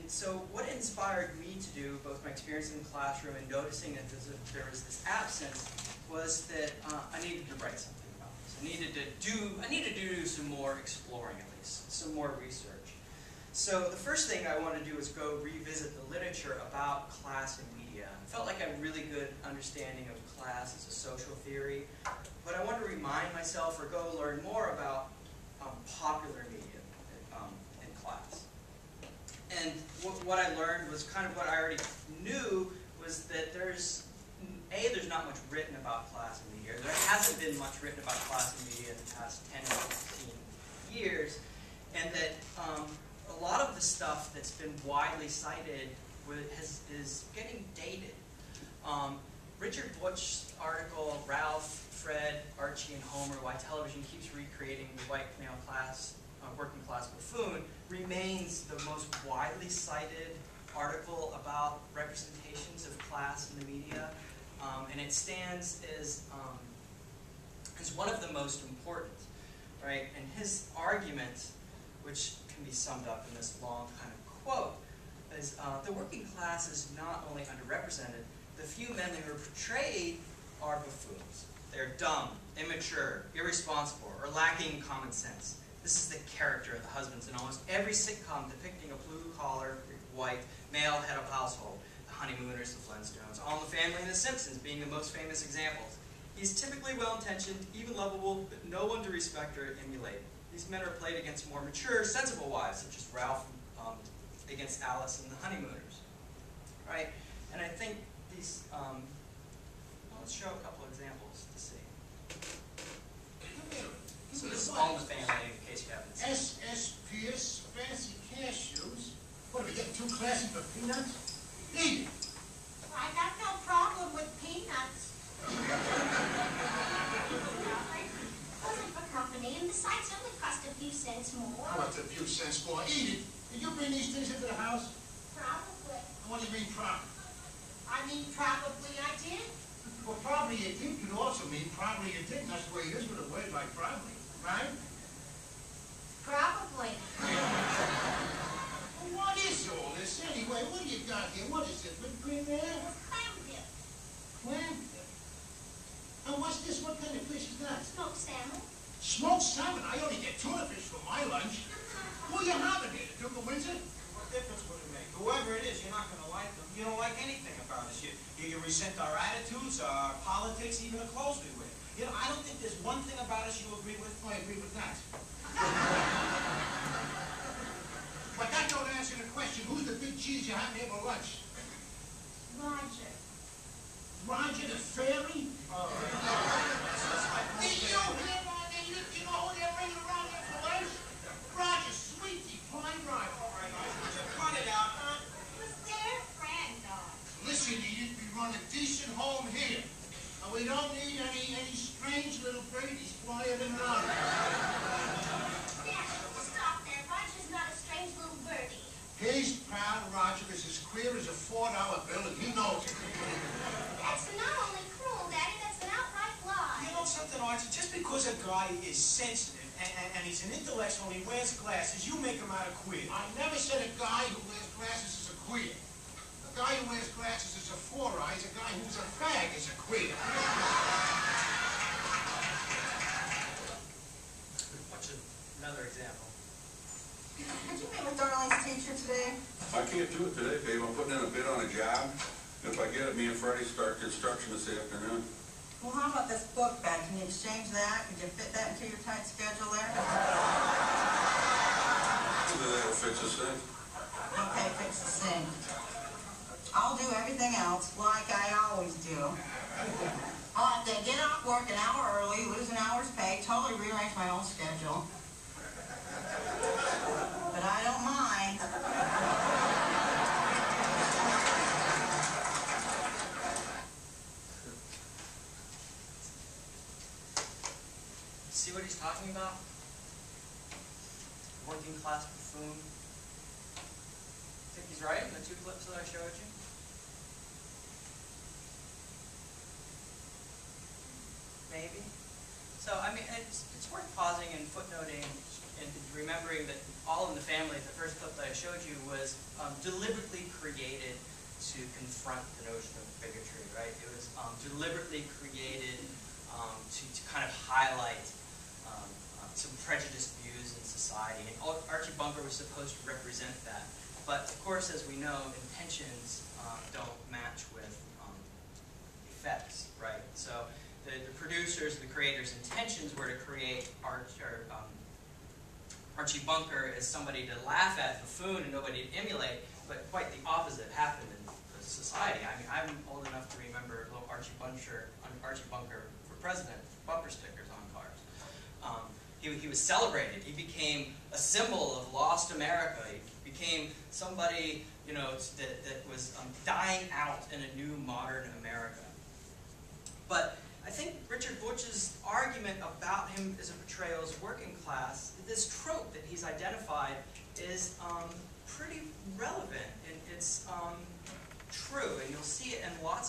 And so what inspired me to do, both my experience in the classroom and noticing that there was this absence, was that I needed to write something about this. I needed to do some more exploring, at least, some more research. So the first thing I wanted to do was go revisit the literature about class and media. I felt like I had a really good understanding of class as a social theory, but I wanted to remind myself or go learn more about popular media in class. And what I learned was kind of what I already knew, was that there's not much written about class and media. There hasn't been much written about class and media in the past 10 or 15 years, and that a lot of the stuff that's been widely cited is getting dated. Richard Butch's article, Ralph, Fred, Archie, and Homer, Why Television Keeps Recreating the White Male Class, Working Class Buffoon, remains the most widely cited article about representations of class in the media. And it stands as one of the most important, right? And his argument, which can be summed up in this long kind of quote, is the working class is not only underrepresented, the few men who are portrayed are buffoons. They're dumb, immature, irresponsible, or lacking common sense. This is the character of the husbands in almost every sitcom depicting a blue-collar, white, male head of household. The Honeymooners, the Flintstones, All in the Family, and The Simpsons being the most famous examples. He's typically well-intentioned, even lovable, but no one to respect or emulate. These men are played against more mature, sensible wives, such as Ralph against Alice and the Honeymooners. Right? And I think these, let's show a couple examples to see. So this is All in the Family, in case you haven't seen it. S.S. Pierce, fancy cashews. What, are we getting too classy for peanuts? Eat it! I got no problem with peanuts. Only for company, and besides, it only cost a few cents more. What's a few cents more? Eat it! Did you bring these things into the house? Probably. What do you mean, probably? I mean, probably I did. Well, probably you did could also mean probably you didn't. That's the way it is with a word like probably, right? Probably. Well, what is all this anyway? What do you got here? What is it? Whipped cream there? It's clam dip. Clam dip? And what's this? What kind of fish is that? Smoked salmon. Smoked salmon? I only get tuna fish for my lunch. Who you having here? The Duke of Windsor? What difference would it make? Whoever it is, you're not going to like them. You don't like anything about us. You resent our attitudes, our politics, even the clothes we wear. You know, I don't think there's one thing about us you agree with. I agree with that. But that don't answer the question. Who's the big cheese you having here for lunch? Roger. Roger the fairy? Oh. Did you hear about that? You know who they're bringing around here for lunch? Roger Sweetie, fine driver. All right, guys, cut it out, huh? Was their granddaughter. Listen, Edith, we run a decent home here. And we don't need any strange little birdies flying around. Yeah, stop there. Roger's not a strange little birdie. His pal Roger is as queer as a $4 bill, and he knows it. That's not only cruel, Daddy, that's an outright lie. You know something, Archie? Just because a guy is sensitive and he's an intellectual and he wears glasses, you make him out of queer. I never said a guy who wears glasses is a queer. A guy who wears glasses is a four-eyes. A guy who's a fag is a queer. Watch another example. Did you meet with Darlene's teacher today? I can't do it today, babe. I'm putting in a bid on a job. If I get it, me and Freddie start construction this afternoon. Well, how about this book bag? Can you exchange that? Could you fit that into your tight schedule there? That'll fix the sink. Okay, fix the sink. I'll do everything else like I always do. I'll have to get off work an hour early, lose an hour's pay, totally rearrange my whole schedule. But I don't mind. See what he's talking about? Working class buffoon. Think he's right in the two clips that I showed you? Maybe. So, I mean, it's worth pausing and footnoting and remembering that All in the Family, the first clip that I showed you, was deliberately created to confront the notion of bigotry, right? It was deliberately created to kind of highlight some prejudiced views in society. And Archie Bunker was supposed to represent that. But of course, as we know, intentions don't match with effects, right? So the producers, the creators' intentions were to create Archie Bunker as somebody to laugh at, buffoon, and nobody to emulate, but quite the opposite happened in society. I mean, I'm old enough to remember little Archie Bunker for president bumper stickers on cars. He was celebrated. He became a symbol of lost America. He became somebody, you know, that was dying out in a new modern America. But I think Richard Butch's argument about him as a portrayal as working class, this trope that he's identified, is pretty relevant, and it's true, and you'll see it in lots